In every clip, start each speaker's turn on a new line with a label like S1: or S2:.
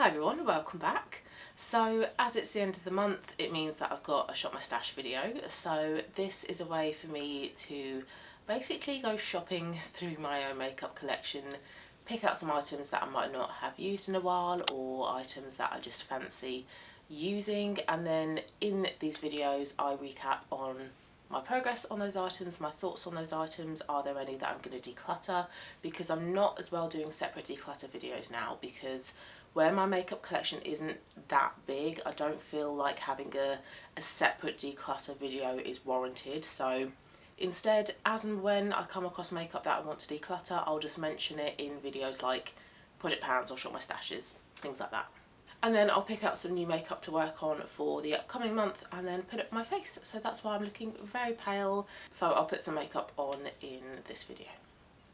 S1: Hi everyone, welcome back. So as it's the end of the month, it means that I've got a Shop My Stash video. So this is a way for me to basically go shopping through my own makeup collection, pick out some items that I might not have used in a while or items that I just fancy using, and then in these videos I recap on my progress on those items, my thoughts on those items. Are there any that I'm going to declutter? Because I'm not as well doing separate declutter videos now, because where my makeup collection isn't that big, I don't feel like having a separate declutter video is warranted. So instead, as and when I come across makeup that I want to declutter, I'll just mention it in videos like Project Pounds or Shop My Stashes, things like that. And then I'll pick out some new makeup to work on for the upcoming month and then put it on my face. So that's why I'm looking very pale. So I'll put some makeup on in this video.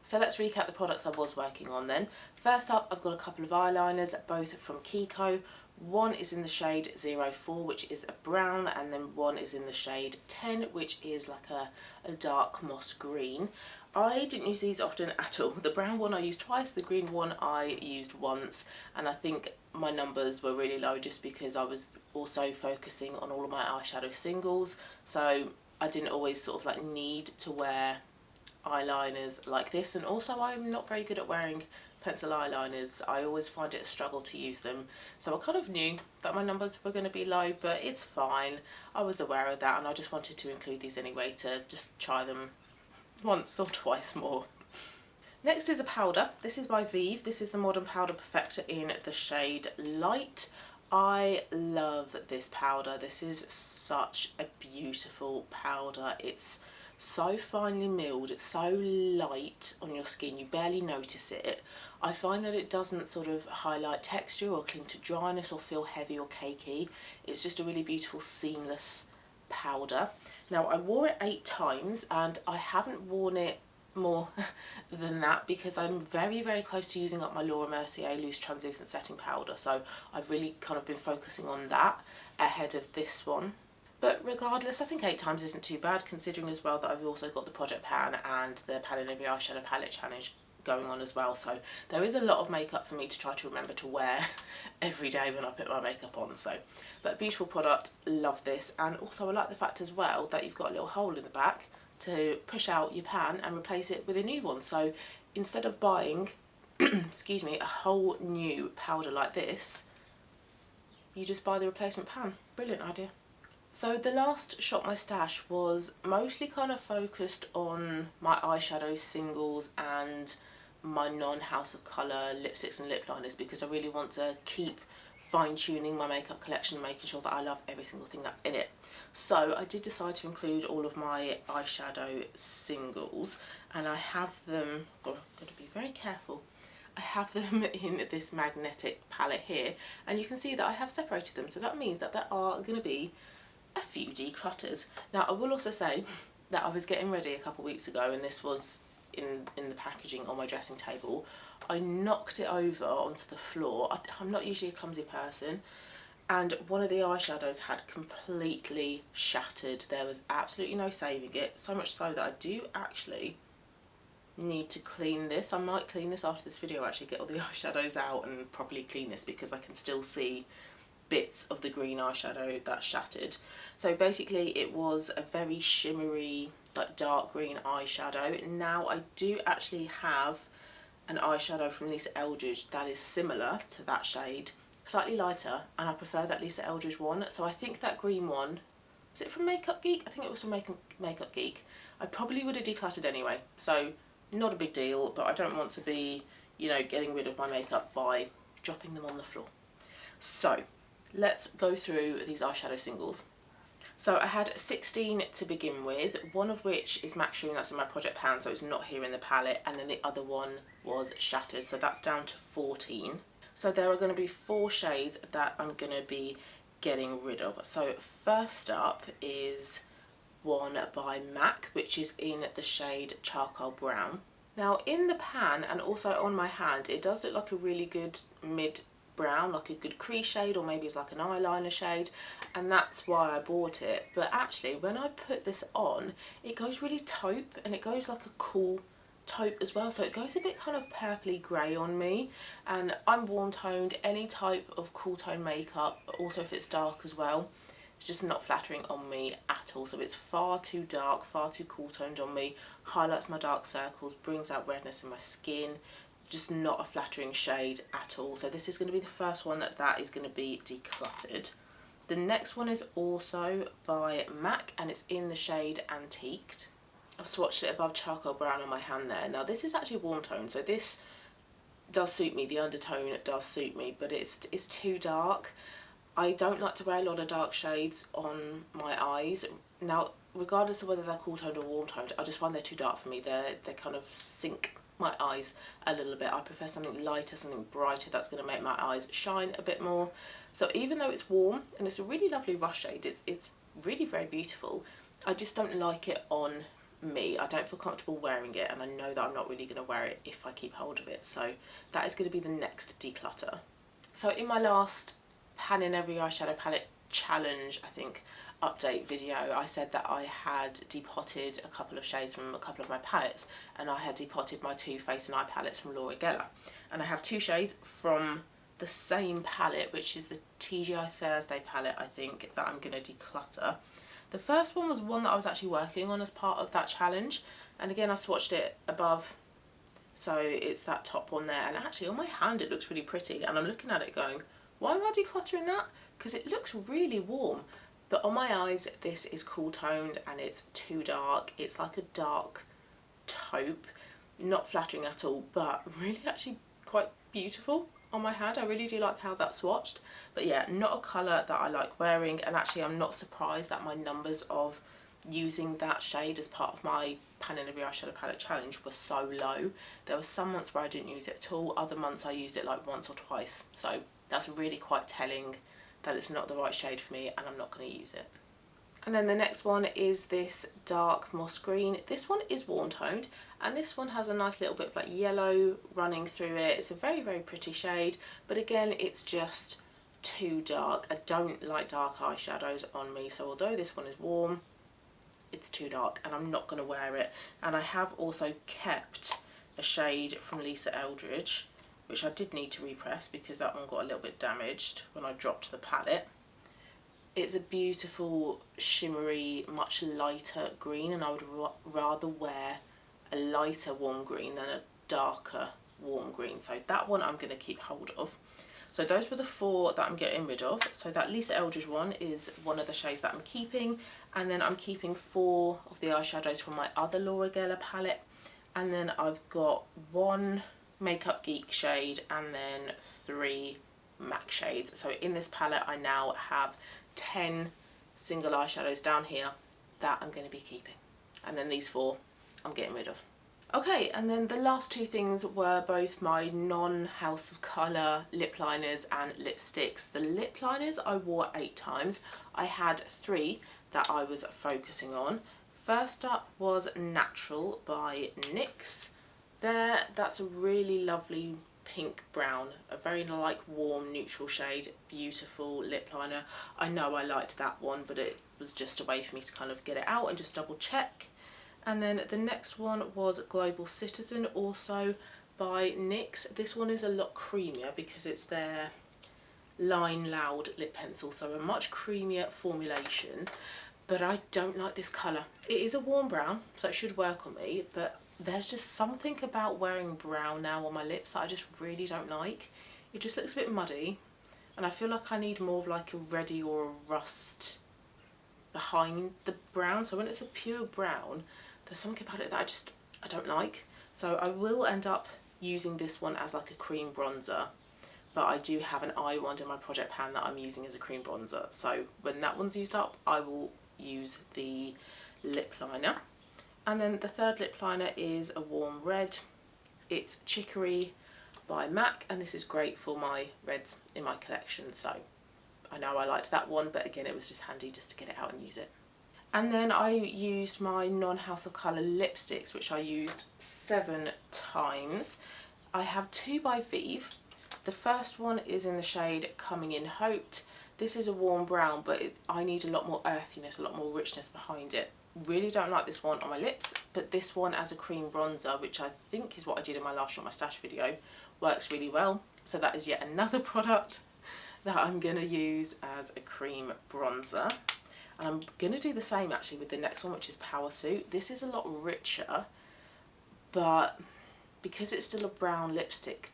S1: So let's recap the products I was working on then. First up, I've got a couple of eyeliners, both from Kiko. One is in the shade 04, which is a brown, and then one is in the shade 10, which is like a dark moss green. I didn't use these often at all. The brown one I used twice, the green one I used once, and I think my numbers were really low just because I was also focusing on all of my eyeshadow singles, so I didn't always sort of like need to wear eyeliners like this. And also I'm not very good at wearing pencil eyeliners. I always find it a struggle to use them, so I kind of knew that my numbers were going to be low, but it's fine. I was aware of that and I just wanted to include these anyway to just try them once or twice more. Next is a powder. This is by Vive. This is the Modern Powder Perfector in the shade Light. I love this powder. This is such a beautiful powder. It's so finely milled, it's so light on your skin, you barely notice it. I find that it doesn't sort of highlight texture or cling to dryness or feel heavy or cakey. It's just a really beautiful seamless powder. Now I wore it 8 times and I haven't worn it more than that because I'm very close to using up my Laura Mercier loose translucent setting powder, so I've really kind of been focusing on that ahead of this one. But regardless, I think 8 times isn't too bad, considering as well that I've also got the Project Pan and the Palette Nivea Eyeshadow Palette Challenge going on as well. So there is a lot of makeup for me to try to remember to wear every day when I put my makeup on. So, but beautiful product, love this. And also I like the fact as well that you've got a little hole in the back to push out your pan and replace it with a new one. So instead of buying, excuse me, a whole new powder like this, you just buy the replacement pan. Brilliant idea. So the last Shop My Stash was mostly kind of focused on my eyeshadow singles and my non-House of Colour lipsticks and lip liners, because I really want to keep fine-tuning my makeup collection, making sure that I love every single thing that's in it. So I did decide to include all of my eyeshadow singles, and I have them, oh, I've got to be very careful, I have them in this magnetic palette here, and you can see that I have separated them, so that means that there are going to be a few declutters. Now I will also say that I was getting ready a couple of weeks ago and this was in the packaging on my dressing table. I knocked it over onto the floor. I'm not usually a clumsy person, and one of the eyeshadows had completely shattered. There was absolutely no saving it, so much so that I do actually need to clean this. I might clean this after this video, actually get all the eyeshadows out and properly clean this, because I can still see bits of the green eyeshadow that shattered. So basically it was a very shimmery, like dark green eyeshadow. Now I do actually have an eyeshadow from Lisa Eldridge that is similar to that shade, slightly lighter, and I prefer that Lisa Eldridge one. So I think that green one, was it from Makeup Geek? I think it was from Makeup Geek. I probably would have decluttered anyway, so not a big deal, but I don't want to be, you know, getting rid of my makeup by dropping them on the floor. So let's go through these eyeshadow singles. So I had 16 to begin with, one of which is Max Shroom, that's in my Project Pan, so it's not here in the palette, and then the other one was Shattered, so that's down to 14. So there are going to be 4 shades that I'm going to be getting rid of. So first up is one by MAC, which is in the shade Charcoal Brown. Now in the pan and also on my hand, it does look like a really good mid brown, like a good crease shade, or maybe it's like an eyeliner shade, and that's why I bought it. But actually when I put this on, it goes really taupe and it goes like a cool taupe as well, so it goes a bit kind of purpley grey on me, and I'm warm toned. Any type of cool tone makeup, also if it's dark as well, it's just not flattering on me at all. So it's far too dark, far too cool toned on me, highlights my dark circles, brings out redness in my skin, just not a flattering shade at all. So this is going to be the first one that is going to be decluttered. The next one is also by MAC, and it's in the shade Antiqued. I've swatched it above charcoal brown on my hand there. Now this is actually warm tone, so this does suit me, the undertone does suit me, but it's too dark. I don't like to wear a lot of dark shades on my eyes. Now, regardless of whether they're cool toned or warm toned, I just find they're too dark for me. They kind of sink my eyes a little bit. I prefer something lighter, something brighter that's going to make my eyes shine a bit more. So even though it's warm and it's a really lovely rush shade, it's really very beautiful, I just don't like it on me. I don't feel comfortable wearing it, and I know that I'm not really going to wear it if I keep hold of it. So that is going to be the next declutter. So in my last pan in every eyeshadow palette challenge, I think, update video, I said that I had depotted a couple of shades from a couple of my palettes, and I had depotted my two face and eye palettes from Laura Geller, and I have two shades from the same palette, which is the TGI Thursday palette, I think, that I'm going to declutter. The first one was one that I was actually working on as part of that challenge, and again I swatched it above, so it's that top one there, and actually on my hand it looks really pretty, and I'm looking at it going, why am I decluttering that? Because it looks really warm, but on my eyes this is cool toned and it's too dark. It's like a dark taupe, not flattering at all, but really actually quite beautiful on my hand. I really do like how that's swatched, but yeah, not a colour that I like wearing, and actually I'm not surprised that my numbers of using that shade as part of my pan in every eyeshadow palette challenge were so low. There were some months where I didn't use it at all, other months I used it like once or twice, so that's really quite telling that it's not the right shade for me and I'm not going to use it. And then the next one is this dark moss green. This one is warm toned, and this one has a nice little bit of like yellow running through it. It's a very, very pretty shade, but again, it's just too dark. I don't like dark eyeshadows on me, so although this one is warm, it's too dark and I'm not going to wear it. And I have also kept a shade from Lisa Eldridge, which I did need to repress because that one got a little bit damaged when I dropped the palette. It's a beautiful, shimmery, much lighter green, and I would rather wear a lighter warm green than a darker warm green. So that one I'm going to keep hold of. So those were the four that I'm getting rid of. So that Lisa Eldridge one is one of the shades that I'm keeping, and then I'm keeping 4 of the eyeshadows from my other Laura Geller palette, and then I've got 1 Makeup Geek shade and then 3 MAC shades. So in this palette I now have 10 single eyeshadows down here that I'm going to be keeping, and then these 4 I'm getting rid of. Okay, and then the last 2 things were both my non-House of Colour lip liners and lipsticks. The lip liners I wore 8 times. I had 3 that I was focusing on. First up was Natural by NYX. That's a really lovely pink brown, a very like warm neutral shade, beautiful lip liner. I know I liked that one, but it was just a way for me to kind of get it out and just double check. And then the next one was Global Citizen, also by NYX. This one is a lot creamier because it's their Line Loud lip pencil, so a much creamier formulation, but I don't like this colour. It is a warm brown, so it should work on me, but there's just something about wearing brown now on my lips that I just really don't like. It just looks a bit muddy, and I feel like I need more of like a reddy or a rust behind the brown. So when it's a pure brown, there's something about it that I don't like. So I will end up using this one as like a cream bronzer, but I do have an eye wand in my project pan that I'm using as a cream bronzer. So when that one's used up, I will use the lip liner. And then the third lip liner is a warm red. It's Chicory by MAC, and this is great for my reds in my collection. So I know I liked that one, but again, it was just handy just to get it out and use it. And then I used my non-House of Colour lipsticks, which I used 7 times. I have 2 by Vive. The first one is in the shade Coming in Hoped. This is a warm brown, but I need a lot more earthiness, a lot more richness behind it. Really don't like this one on my lips, but this one as a cream bronzer, which I think is what I did in my last Shop My Stash video, works really well. So that is yet another product that I'm going to use as a cream bronzer. And I'm going to do the same actually with the next one, which is Power Suit. This is a lot richer, but because it's still a brown lipstick,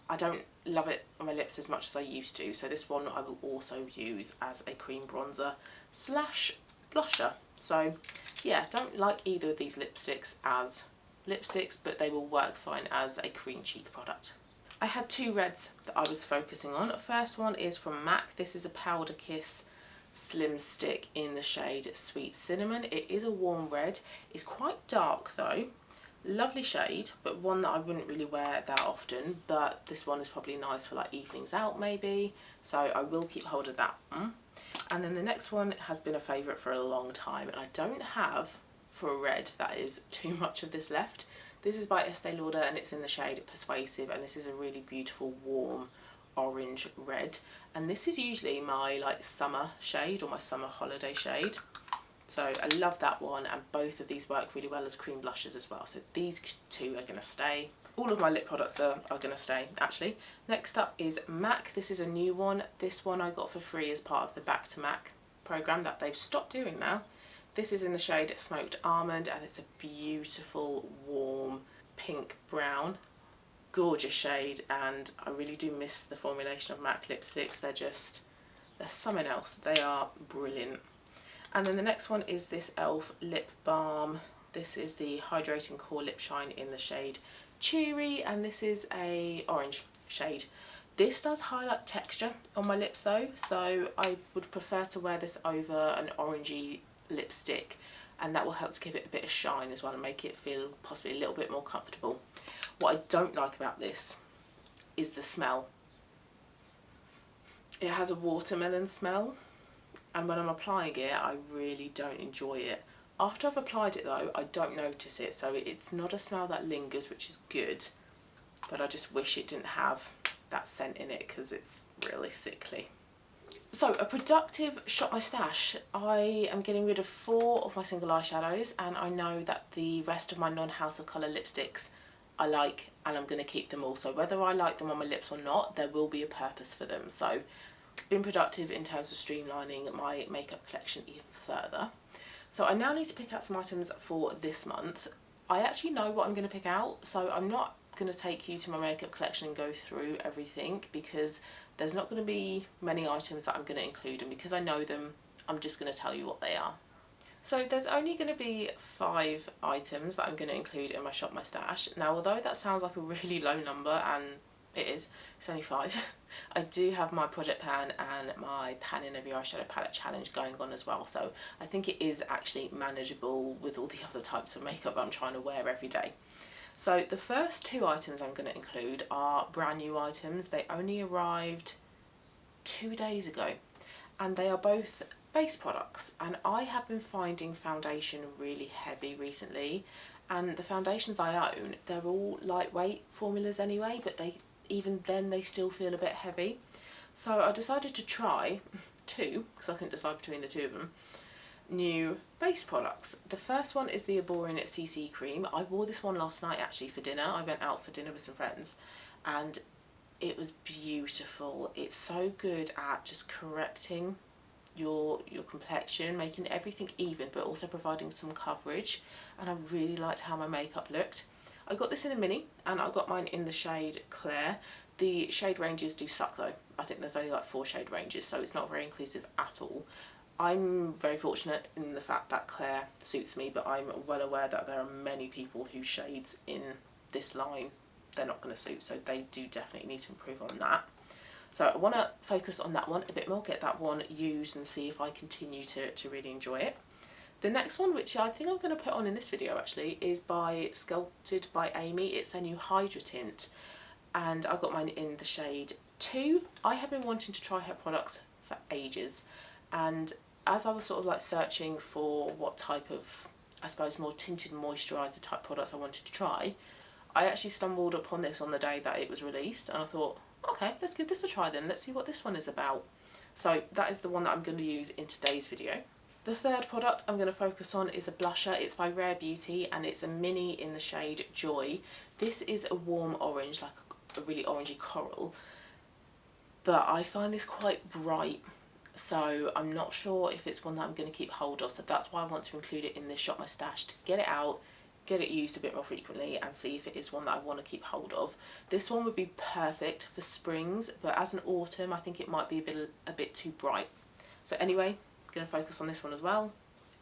S1: I don't love it on my lips as much as I used to. So this one I will also use as a cream bronzer slash blusher. So yeah, don't like either of these lipsticks as lipsticks, but they will work fine as a cream cheek product. I had two reds that I was focusing on. The first one is from MAC. This is a Powder Kiss Slim Stick in the shade Sweet Cinnamon. It is a warm red. It's quite dark though. Lovely shade, but one that I wouldn't really wear that often, but this one is probably nice for like evenings out maybe, so I will keep hold of that one. And then the next one has been a favourite for a long time, and I don't have, for a red, that is too much of this left. This is by Estee Lauder and it's in the shade Persuasive, and this is a really beautiful warm orange red, and this is usually my like summer shade or my summer holiday shade. So I love that one, and both of these work really well as cream blushes as well. So these two are going to stay. All of my lip products are going to stay actually. Next up is MAC. This is a new one. This one I got for free as part of the Back to MAC program that they've stopped doing now. This is in the shade Smoked Almond, and it's a beautiful warm pink brown. Gorgeous shade, and I really do miss the formulation of MAC lipsticks. They're something else. They are brilliant. And then the next one is this e.l.f. lip balm. This is the Hydrating Core Lip Shine in the shade Cheery, and this is a orange shade. This does highlight texture on my lips though, so I would prefer to wear this over an orangey lipstick, and that will help to give it a bit of shine as well and make it feel possibly a little bit more comfortable. What I don't like about this is the smell. It has a watermelon smell, and when I'm applying it I really don't enjoy it. After I've applied it though, I don't notice it, so it's not a smell that lingers, which is good, but I just wish it didn't have that scent in it because it's really sickly. So a productive Shop My Stash. I am getting rid of 4 of my single eyeshadows, and I know that the rest of my non-House of Colour lipsticks I like, and I'm going to keep them all. So whether I like them on my lips or not, there will be a purpose for them. So been productive in terms of streamlining my makeup collection even further. So I now need to pick out some items for this month. I actually know what I'm going to pick out, so I'm not going to take you to my makeup collection and go through everything because there's not going to be many items that I'm going to include, and because I know them, I'm just going to tell you what they are. So there's only going to be 5 items that I'm going to include in my Shop My Stash. Now, although that sounds like a really low number, and it is, it's only 5, I do have my project pan and my pan in every eyeshadow palette challenge going on as well, so I think it is actually manageable with all the other types of makeup I'm trying to wear every day. So the first 2 items I'm going to include are brand new items. They only arrived 2 days ago, and they are both base products, and I have been finding foundation really heavy recently, and the foundations I own, they're all lightweight formulas anyway, but even then they still feel a bit heavy. So I decided to try 2, because I couldn't decide between the 2 of them, new base products. The first one is the Erborian CC Creme. I wore this one last night actually for dinner. I went out for dinner with some friends and it was beautiful. It's so good at just correcting your complexion, making everything even but also providing some coverage, and I really liked how my makeup looked. I got this in a mini and I got mine in the shade Claire. The shade ranges do suck though. I think there's only like 4 shade ranges, so it's not very inclusive at all. I'm very fortunate in the fact that Claire suits me, but I'm well aware that there are many people whose shades in this line they're not going to suit, so they do definitely need to improve on that. So I want to focus on that one a bit more, get that one used and see if I continue to really enjoy it. The next one, which I think I'm going to put on in this video actually, is by Sculpted by Aimee. It's their new HydraTint, and I got mine in the shade 2. I have been wanting to try her products for ages, and as I was sort of like searching for what type of, I suppose, more tinted moisturiser type products I wanted to try, I actually stumbled upon this on the day that it was released, and I thought, okay, let's give this a try then. Let's see what this one is about. So that is the one that I'm going to use in today's video. The third product I'm going to focus on is a blusher. It's by Rare Beauty and it's a mini in the shade Joy. This is a warm orange, like a really orangey coral, but I find this quite bright, so I'm not sure if it's one that I'm going to keep hold of, so that's why I want to include it in this Shop My Stash, to get it out, get it used a bit more frequently and see if it is one that I want to keep hold of. This one would be perfect for springs, but as an autumn I think it might be a bit too bright. So anyway, going to focus on this one as well.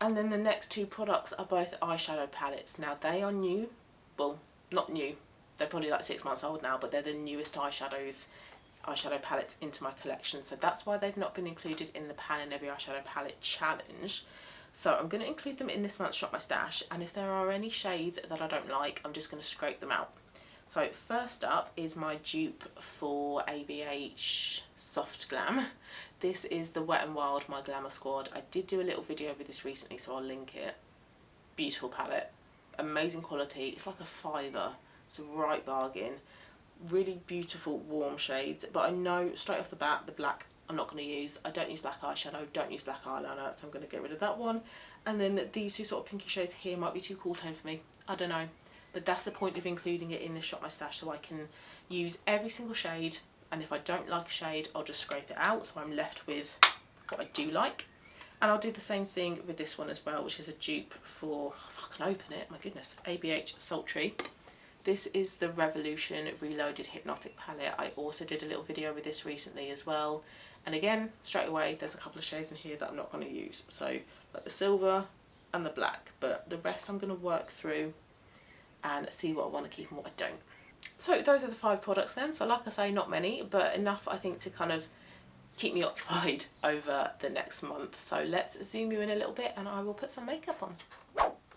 S1: And then the next two products are both eyeshadow palettes. Now they are new, well, not new, they're probably like 6 months old now, but they're the newest eyeshadow palettes into my collection, so that's why they've not been included in the Pan in Every Eyeshadow Palette challenge. So I'm going to include them in this month's Shop My Stash, and if there are any shades that I don't like, I'm just going to scrape them out. So first up is my dupe for ABH Soft Glam. This is the Wet n Wild My Glamour Squad. I did do a little video with this recently, so I'll link it. Beautiful palette, amazing quality. It's like a £5. It's a right bargain. Really beautiful warm shades, but I know straight off the bat the black I'm not going to use. I don't use black eyeshadow, don't use black eyeliner, so I'm going to get rid of that one. And then these two sort of pinky shades here might be too cool tone for me, I don't know. But that's the point of including it in the Shop My Stash, so I can use every single shade, and if I don't like a shade I'll just scrape it out, so I'm left with what I do like. And I'll do the same thing with this one as well, which is a dupe for, if I can open it, my goodness, ABH Sultry. This is the Revolution Reloaded Hypnotic palette. I also did a little video with this recently as well. And again, straight away, there's a couple of shades in here that I'm not going to use. So, like the silver and the black, but the rest I'm going to work through and see what I want to keep and what I don't. So those are the 5 products then. So like I say, not many, but enough I think to kind of keep me occupied over the next month. So let's zoom you in a little bit and I will put some makeup on.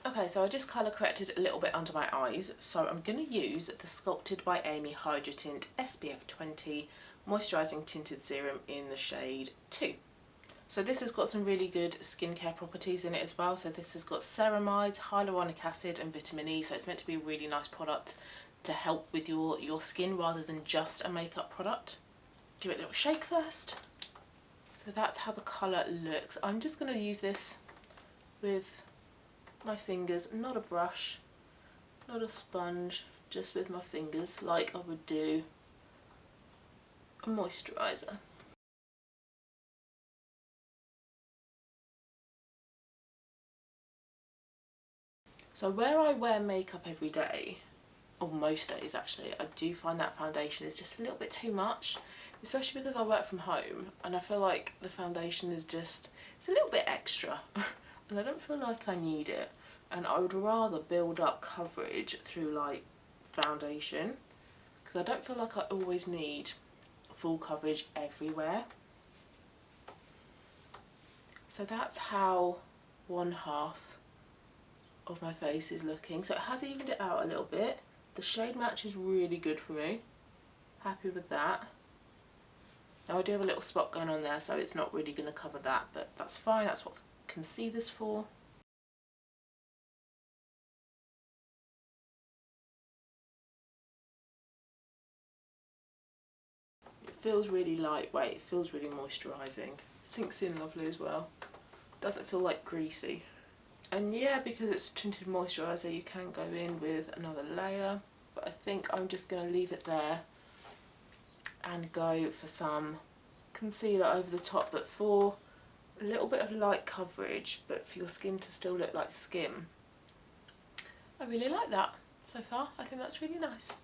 S1: Okay, so I just colour corrected a little bit under my eyes. So I'm going to use the Sculpted by Aimee HydraTint SPF 20 Moisturising Tinted Serum in the shade 2. So this has got some really good skincare properties in it as well. So this has got ceramides, hyaluronic acid and vitamin E. So it's meant to be a really nice product to help with your skin rather than just a makeup product. Give it a little shake first. So that's how the colour looks. I'm just going to use this with my fingers, not a brush, not a sponge, just with my fingers like I would do a moisturiser. So where I wear makeup every day, or most days actually, I do find that foundation is just a little bit too much, especially because I work from home and I feel like the foundation is just, it's a little bit extra and I don't feel like I need it, and I would rather build up coverage through like foundation, because I don't feel like I always need full coverage everywhere. So that's how one half of my face is looking. So it has evened it out a little bit. The shade match is really good for me. Happy with that. Now I do have a little spot going on there, so it's not really going to cover that, but that's fine. That's what concealer's for. It feels really lightweight. It feels really moisturising. Sinks in lovely as well. Doesn't feel like greasy. And yeah, because it's a tinted moisturiser, you can go in with another layer, but I think I'm just going to leave it there and go for some concealer over the top, but for a little bit of light coverage, but for your skin to still look like skin. I really like that so far. I think that's really nice.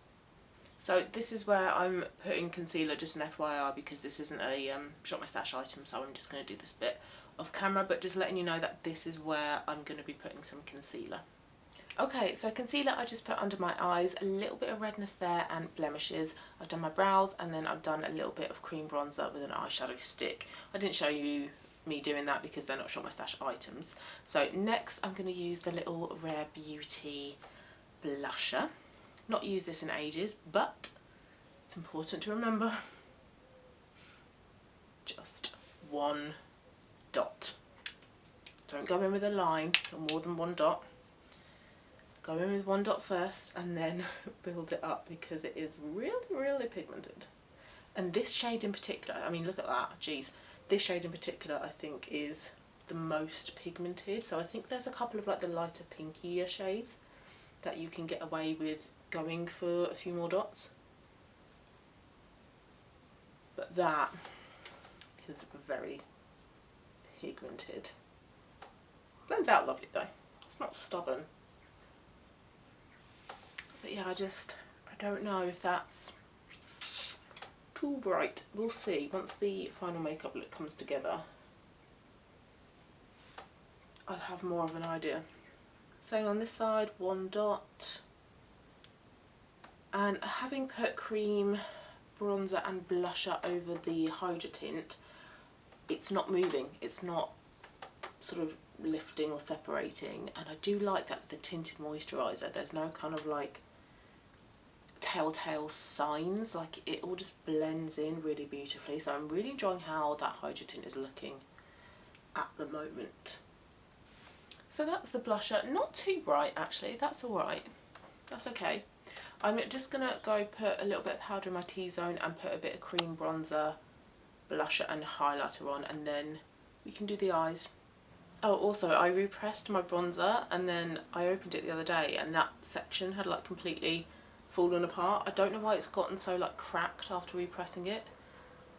S1: So this is where I'm putting concealer, just an FYI, because this isn't a Shop My Stash item, so I'm just going to do this bit off camera, but just letting you know that this is where I'm going to be putting some concealer. Okay, so concealer I just put under my eyes, a little bit of redness there and blemishes. I've done my brows and then I've done a little bit of cream bronzer with an eyeshadow stick. I didn't show you me doing that because they're not Shop My Stash items. So next I'm going to use the little Rare Beauty blusher. Not used this in ages, but it's important to remember. Just one dot. Don't go in with a line or more than one dot. Go in with one dot first and then build it up, because it is really, really pigmented. And this shade in particular, I mean, look at that, geez. This shade in particular, I think, is the most pigmented. So I think there's a couple of like the lighter pinkier shades that you can get away with going for a few more dots. But that is very pigmented. Blends out lovely though. It's not stubborn. But yeah, I don't know if that's too bright. We'll see. Once the final makeup look comes together, I'll have more of an idea. Same on this side, one dot. And having put cream, bronzer and blusher over the HydraTint, it's not moving. It's not sort of lifting or separating. And I do like that with the tinted moisturiser. There's no kind of like telltale signs, like it all just blends in really beautifully. So I'm really enjoying how that HydraTint is looking at the moment. So that's the blusher. Not too bright actually, that's alright, that's okay. I'm just gonna go put a little bit of powder in my T-zone and put a bit of cream, bronzer, blusher and highlighter on, and then we can do the eyes. Oh, also I repressed my bronzer and then I opened it the other day and that section had like completely fallen apart. I don't know why it's gotten so like cracked after repressing it.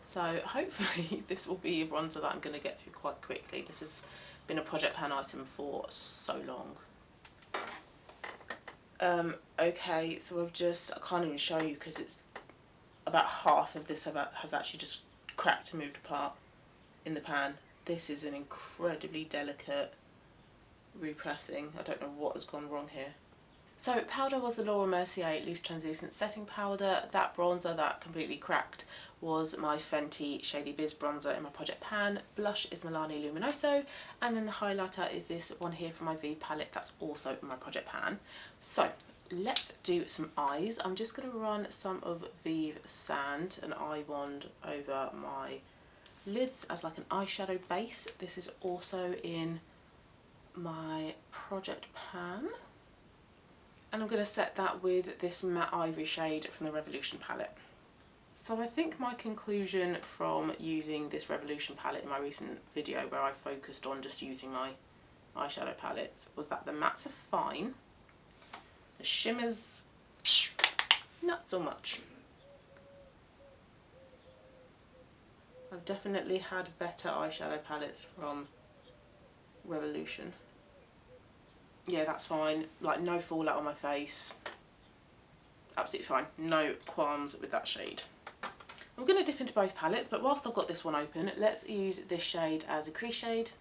S1: So hopefully this will be a bronzer that I'm going to get through quite quickly. This has been a project pan item for so long. Okay, so I can't even show you because it's about half of this has actually just cracked and moved apart in the pan. This is an incredibly delicate repressing. I don't know what has gone wrong here. So powder was the Laura Mercier Loose Translucent Setting Powder. That bronzer that completely cracked was my Fenty Shady Biz bronzer in my project pan. Blush is Milani Luminoso, and then the highlighter is this one here from my Vive palette that's also in my project pan. So let's do some eyes. I'm just going to run some of Vive Sand, an eye wand, over my lids as like an eyeshadow base. This is also in my project pan. And I'm going to set that with this matte ivory shade from the Revolution palette. So I think my conclusion from using this Revolution palette in my recent video where I focused on just using my eyeshadow palettes was that the mattes are fine, the shimmers not so much. I've definitely had better eyeshadow palettes from Revolution. Yeah, that's fine, like no fallout on my face, absolutely fine, no qualms with that shade. I'm going to dip into both palettes, but whilst I've got this one open, let's use this shade as a crease shade.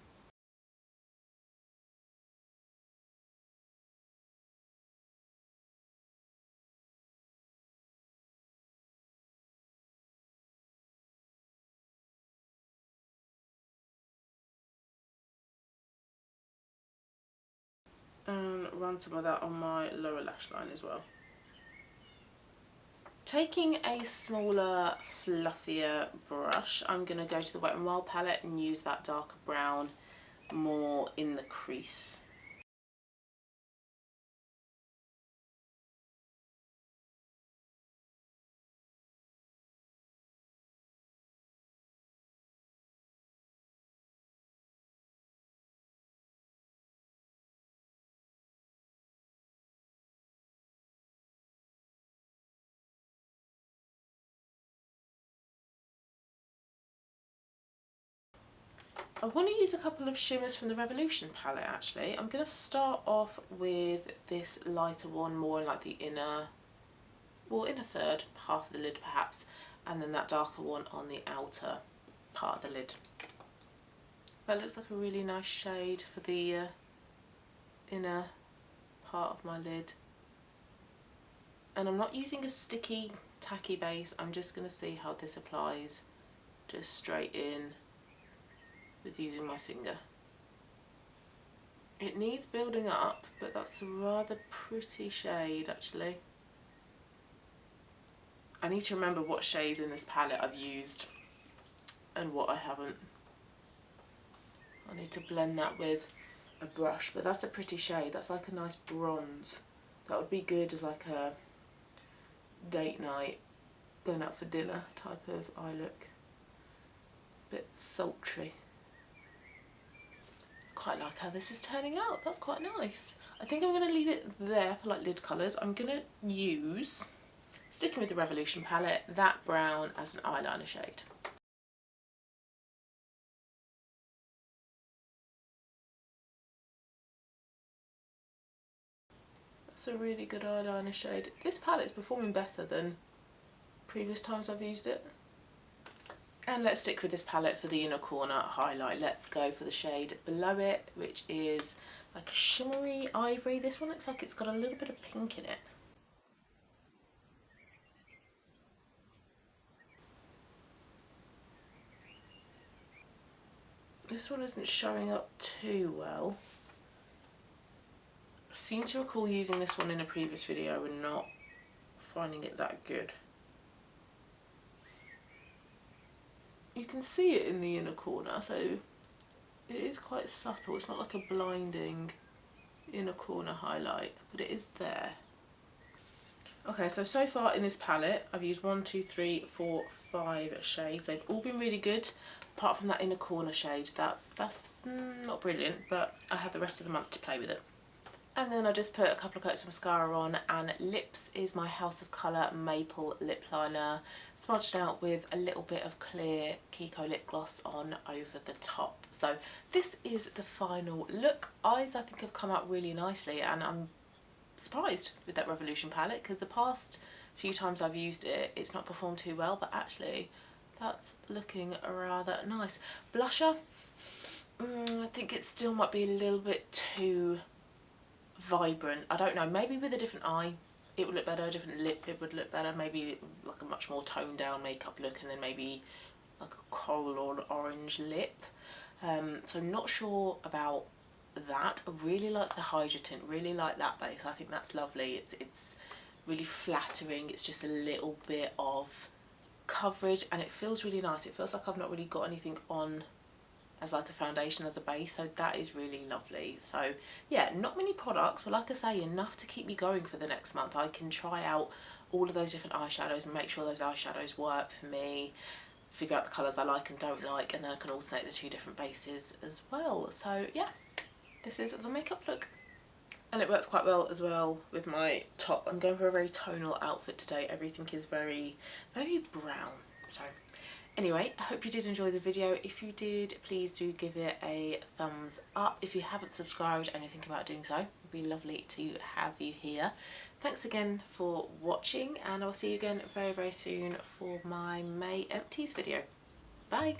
S1: And run some of that on my lower lash line as well. Taking a smaller, fluffier brush, I'm going to go to the Wet n Wild palette and use that darker brown more in the crease. I want to use a couple of shimmers from the Revolution palette actually. I'm going to start off with this lighter one more in like the inner third half of the lid perhaps, and then that darker one on the outer part of the lid. That looks like a really nice shade for the inner part of my lid. And I'm not using a sticky tacky base, I'm just going to see how this applies just straight in with using my finger. It needs building up, but that's a rather pretty shade actually. I need to remember what shades in this palette I've used and what I haven't. I need to blend that with a brush, but that's a pretty shade. That's like a nice bronze. That would be good as like a date night going out for dinner type of eye look. Bit sultry. Quite like how this is turning out. That's quite nice. I think I'm going to leave it there for like lid colours. I'm going to use, sticking with the Revolution palette, that brown as an eyeliner shade. That's a really good eyeliner shade. This palette is performing better than previous times I've used it. And let's stick with this palette for the inner corner highlight. Let's go for the shade below it, which is like a shimmery ivory. This one looks like it's got a little bit of pink in it. This one isn't showing up too well. I seem to recall using this one in a previous video and not finding it that good. You can see it in the inner corner, so it is quite subtle. It's not like a blinding inner corner highlight, but it is there. Okay, so far in this palette, I've used 1, 2, 3, 4, 5 shades. They've all been really good, apart from that inner corner shade. That's not brilliant, but I have the rest of the month to play with it. And then I just put a couple of coats of mascara on, and lips is my House of Colour Maple Lip Liner, smudged out with a little bit of clear Kiko lip gloss on over the top. So this is the final look. Eyes I think have come out really nicely, and I'm surprised with that Revolution palette because the past few times I've used it, it's not performed too well, but actually that's looking rather nice. Blusher, I think it still might be a little bit too vibrant. I don't know, maybe with a different eye it would look better, a different lip it would look better, maybe like a much more toned down makeup look, and then maybe like a coral or an orange lip. So not sure about that. I really like the HydraTint, really like that base. I think that's lovely. It's really flattering. It's just a little bit of coverage and it feels really nice. It feels like I've not really got anything on as like a foundation as a base, so that is really lovely. So yeah, not many products, but like I say, enough to keep me going for the next month. I can try out all of those different eyeshadows and make sure those eyeshadows work for me, figure out the colours I like and don't like, and then I can alternate the two different bases as well. So yeah, this is the makeup look. And it works quite well as well with my top. I'm going for a very tonal outfit today. Everything is very, very brown. So anyway, I hope you did enjoy the video. If you did, please do give it a thumbs up. If you haven't subscribed and you're thinking about doing so, it would be lovely to have you here. Thanks again for watching, and I'll see you again very, very soon for my May empties video. Bye!